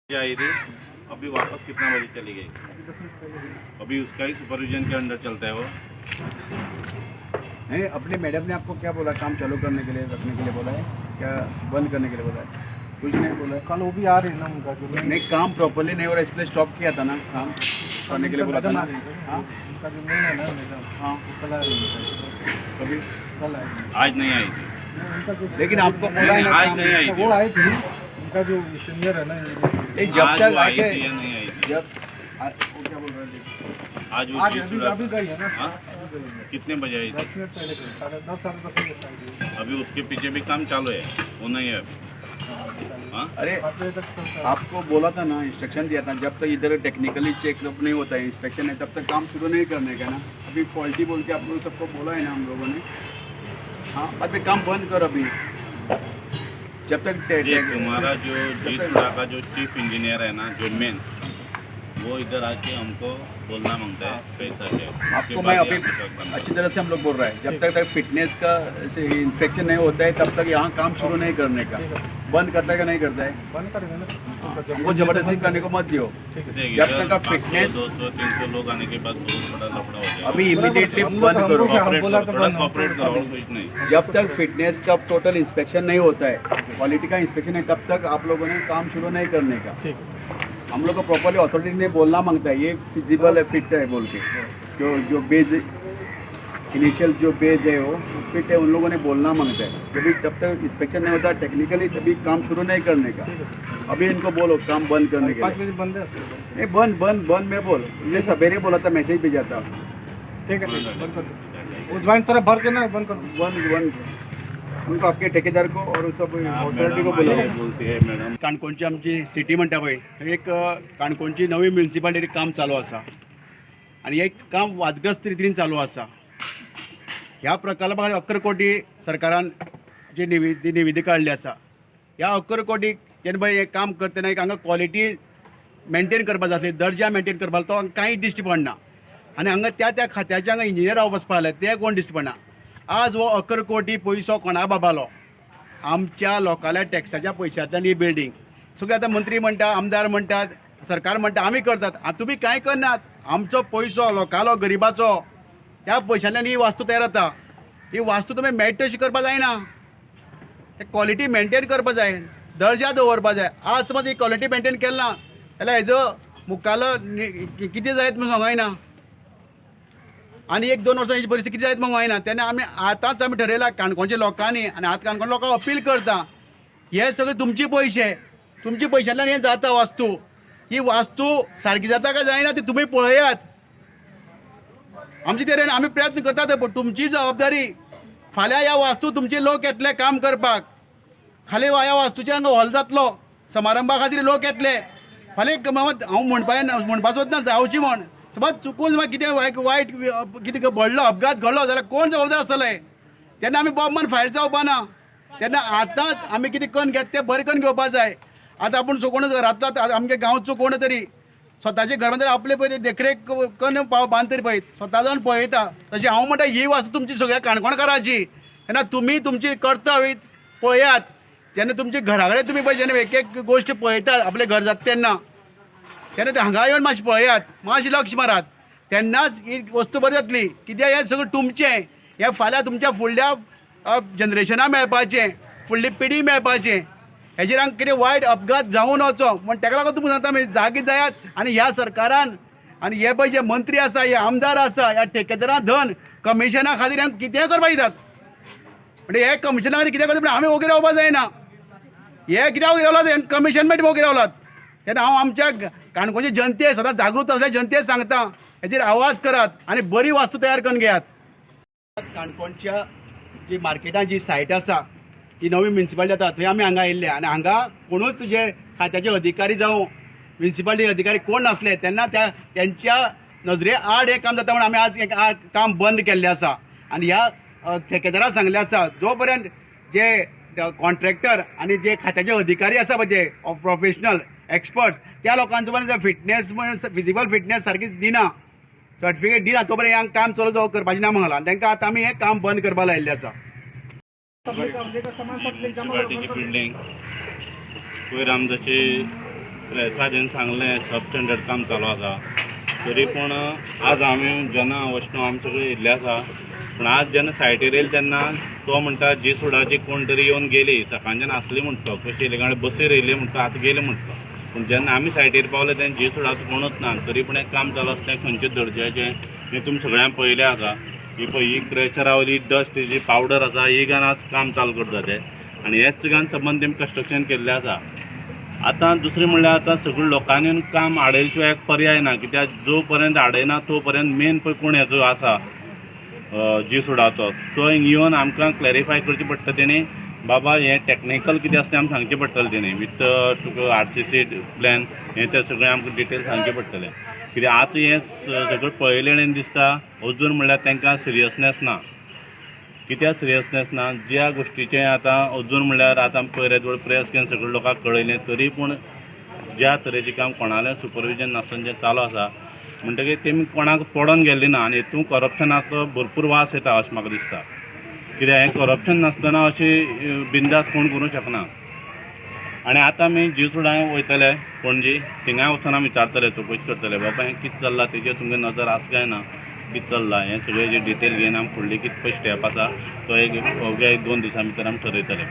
आई थी, अभी वापस कितना बजे चली गई? अभी उसका ही सुपरविजन के अंडर चलता है वो। नहीं, अपने मैडम ने आपको क्या बोला? काम चालू करने के लिए, रखने के लिए बोला है क्या? बंद करने के लिए बोला है? कुछ नहीं बोला है। कल वो भी आ रही है ना उनका जो नहीं, काम प्रॉपर्ली नहीं हो रहा, इसलिए स्टॉप किया था ना, काम करने के लिए बोला था ना। हाँ उनका जो मेन है ना मैडम, हाँ, वो कल आ रही है। कभी कल आएगी। आज नहीं आई थी। उनका जो लेकिन आपको बोला है ना आज काम- नहीं आई थी। वो आई थी, उनका जो सीनियर है ना नहीं, जब आज तक वो आई आके थी या नहीं आई थी? जब वो क्या बोल रहे थे? आज वो आज चीज अभी सुना- अभी गई है ना। हाँ? अभी गई है। कितने बजे आई थी? 10 मिनट पहले गई, 10:30 साढ़े 10 बजे आई थी। अभी उसके पीछे भी काम चालू है, वो नहीं है। हाँ? अरे 7 बजे तक चलता है। आपको बोला था ना, इंस्ट्रक्शन दिया था, जब तक इधर टेक्निकली चेकअप नहीं होता है, इंस्पेक्शन है, तब तक काम शुरू नहीं करने का ना। अभी फॉल्टी बोल के आप लोग सबको बोला है ना हम लोगों ने। हाँ, अभी काम बंद कर अभी, जब तक ये तुम्हारा जो जिस का जो चीफ इंजीनियर है ना, जो मेन, वो इधर आके हमको बोलना मांगता है पैसा के। आपको मैं अभी अच्छी तरह से हम लोग बोल रहे हैं, जब तक फिटनेस का इंफेक्शन नहीं होता है, तब तक यहाँ काम शुरू नहीं करने का। बंद करता है कि नहीं करता है? बंद करेंगे ना। हमको जबरदस्ती करने को मत दियो। जब तक आप फिटनेस 200-300 लोग आने के बाद बहुत बड़ा लफड़ा हो जाएगा। अभी इमीडिएटली बंद करो। कॉपरेट बोला करो, तो थोड़ा बंद। कॉपरेट करो और कुछ नहीं। जब तक फिटनेस का टोटल इंस्पेक्शन नहीं होता है, क्वालिटी का इंस्पेक्शन है, तब तक आप लोगों ने काम शुरू नहीं करने का। ठीक है। हम लोग को प्रॉपरली अथॉरिटी ने बोलना मांगता है, ये फिजिबल है, फिट है बोल के। जो बेज इनिशियल जो बेज है वो फिट है, उन लोगों ने बोलना मांगता है। जब तब तक इंस्पेक्शन नहीं होता टेक्निकली, तभी काम शुरू नहीं करने का। अभी इनको बोलो काम बंद करने के 5 लिए। बजे बंद है। नहीं, बंद बंद बंद में बोल, ये सवेरे बोला था, मैसेज भेजा था। ठीक है, बंद कर दो। वो ज्वाइन तरह भर के ना बंद कर दो। बंद बंद उनको, आपके ठेकेदार को और सब अथॉरिटी को बोला बोलती है मॅडम. काणकोणची आमची सिटी म्हणटा पळय, एक काणकोणची नवी म्युनिसिपालिटी काम चालू आसा आणि एक काम वादग्रस्त रितीन चालू आसा. ह्या प्रकल्पाक 11 कोटी सरकारान जी निविदी काडली आसा, ह्या 11 कोटीक जेन्ना पळय हें काम करतना एक हांगा क्वॉलिटी मेंटेन करपा जाय आसली, दर्जा मेंटेन करपाक तो हांगा कांय दिश्टी पडना. आनी हांगा त्या खात्याचे हांगा इंजिनियर हांव बसपा जाय, ते कोण दिश्टी पडना. आज वो 11 कोटी पयसो कोणा बाबालो? आमच्या लोकांच्या टॅक्साच्या पयशांतल्यान ही बिल्डींग. सगळे आतां मंत्री म्हणटा, आमदार म्हणटात, सरकार म्हणटा आमी करतात. तुमी कांय करनात. आमचो पयसो लोकांलो गरिबाचो, त्या पयशांतल्यान ही वास्तू तयार जाता. ही वास्तू तुमी मेळटा तशी करपा जायना. क्वॉलिटी मेंटेन करपा जाय, दर्जा दवरपा जाय. आज समज ही क्वॉलिटी मेंटेन केलना जाल्यार हेजो मुखालो कितें जायत म्हणून सांगयना. आणि 1-2 वर्सांची परिस्थिती किती जायत मग वायना. तेन्ना आतांच आमी ठरयला काणकोणच्या लोकांनी, आणि आतां काणकोण लोकांक अपील करता, हे सगळे तुमचे पयशे, तुमच्या पयशांतल्यान हें जाता वास्तू. ही वास्तू सारकी जाता काय जायना ती तुम्ही पळयात. आमचे तरेन आमी प्रयत्न करतात, पण तुमची जबाबदारी. फाल्यां ह्या वास्तू तुमचे लोक येतले काम करपाक. खाली ह्या वास्तूचे हांगा हॉल जातलो, समारंभा खातीर लोक येतले. फाल्यां हांव म्हणपा सोदना जावची म्हण. समज चुकून कितें वायट कितें व्हडलो अपघात घडलो जाल्यार कोण जबाबदार आसतले? तेन्ना आमी बोबमान फायर जावपा ना. तेन्ना आतांच आमी कितें करून घेता तें बरें करून घेवपा जाय. आतां आपूण चुकून रातरात आमगे गांवचो कोण तरी स्वताचे घर बांदल्यार आपले पयलीं देखरेख करून बांद तरी पळय, स्वता जावन पळयता. तशें हांव म्हणटा ही वास्तू तुमची सगळ्या काणकोणकाराची. तेन्ना तुमी तुमची कर्तव्य पळयात. जेन्ना तुमच्या घरा कडेन तुमी पळय जेन्ना एक एक गोश्ट पळयतात आपलें घर जाता तेन्ना ते हांगा येवन मातशें पळयात, मातशें लक्ष मारात. तेन्नाच ही वस्तू बरी जातली. कित्याक हें सगळें तुमचें. हें फाल्यां तुमच्या फुडल्या जनरेशनाक मेळपाचें, फुडली पिढी मेळपाचें. हेजेर हांगा कितें वायट अपघात जावं नवचो म्हण ताका लागून तुमी सांगता जागी जायात. आनी ह्या सरकारान आनी हे पळय जे मंत्री आसा, हे आमदार आसा, ह्या ठेकेदारां धन कमिशना खातीर हांगा कितेंय करपाक दितात. म्हणजे हे कमिशना खातीर कितें करता आमी वगेर रावपा जायना. हे कित्याक वगेर रावलात? हे कमिशन मेळटा वगेर रावलात. तेन्ना हांव आमच्या काणकोणचे जनतेक सदांच जागृत असल्या जनतेक सांगता, हेचेर आवाज करात आनी बरी वास्तू तयार करून घेयात. काणकोणच्या जी मार्केटां जी सायट आसा, ती नवी म्युनिसिपालिटी जाता, थंय आमी हांगा आयिल्ले. आनी हांगा कोणूच जे खात्याचे अधिकारी जावं म्युनिसिपालिटी अधिकारी कोण नासले, तेन्ना त्यांच्या नजरे आड हें काम जाता म्हणून आमी आज एक काम बंद केल्लें आसा. आनी ह्या ठेकेदाराक सांगलें आसा, जो पर्यंत जे कॉन्ट्रॅक्टर आनी जे खात्याचे अधिकारी आसा पळय जे प्रोफेशनल एक्सपर्ट्स, त्या लोकांचो पण फिटनेस फिजिकल फिटनेस सारकी दिना, सर्टिफिकेट दिना, तो पर्यंत हांगा काम चलो करपाचें ना म्हणला. तांकां आतां आमी हें काम बंद करपाक लायिल्लें आसा. म्युनिसिपालिटीची बिल्डिंग कोयर आमदारची प्रेसाचें सांगलें सब स्टँडर्ड काम चालू आसा तरी पूण आज आमी जेन्ना वैष्णव आमी सगळे येयल्ले आसा पूण आज जेन्ना सायटीर येयले तेन्ना तो म्हणटा जी सुडाची कोण तरी येवन गेली सकाळच्यान आसली म्हणटा कशी येयली कारण बसीर येयली म्हणटा आतां गेले म्हणटा पूण जेन्ना आमी सायटीर पावले तेन्ना जी सुडाचो कोणूच ना तरी पूण एक काम चालू आसता खंयचे दर्जाचें हें तुमी सगळ्यांक पळयलें आसा ही पळय ही क्रॅशरा वयली डस्ट जी पावडर आसा ही घान आज काम चालू करता ते आनी हेच घान संबंद तेमी कन्स्ट्रक्शन केल्लें आसा आतां दुसरें म्हणल्यार आतां सगळ्या लोकांनी काम आडयले शिवाय एक पर्याय ना कित्याक जो पर्यंत आडयना तो पर्यंत मेन पळय कोण हेचो आसा जी सुडाचो तो येवन आमकां क्लॅरिफाय करचें पडटा तेणी बाबा हें टॅक्निकल कितें आसा तें आमकां सांगचें पडटलें तेणी विथ तुका RCC प्लॅन हें तें सगळें आमकां डिटेल सांगचें पडटलें कित्याक आतां हें सगळें पळयलें दिसता अजून म्हणल्यार तांकां सिरियसनेस ना कित्याक सिरियसनेस ना ज्या गोश्टीचें आतां अजून म्हणल्यार आतां पयले प्रेस घेवन सगळ्या लोकांक कळयलें तरी पूण ज्या तरेचें काम कोणालें सुपरविजन नासतना जें चालू आसा म्हणटकीर तेमी कोणाक पडोन गेल्लीं ना आनी हितून करप्शनाचो भरपूर वास येता अशें म्हाका दिसता कित्याक हें करप्शन नासतना अशें बिंदास कोण करूंक शकना आनी आतां आमी जी सुडां वयतले पणजी थिंगाय वचून आमी विचारतले चवकशी करतले बाबा हें कितें चल्लां तेजेर तुमगे नजर आसा काय ना कितें चल्लां हें सगळें जे डिटेल घेवन आमी फुडली कितें पळय स्टेप आसा तो एक अवघ्या 1-2 दिसां भितर आमी ठरयतले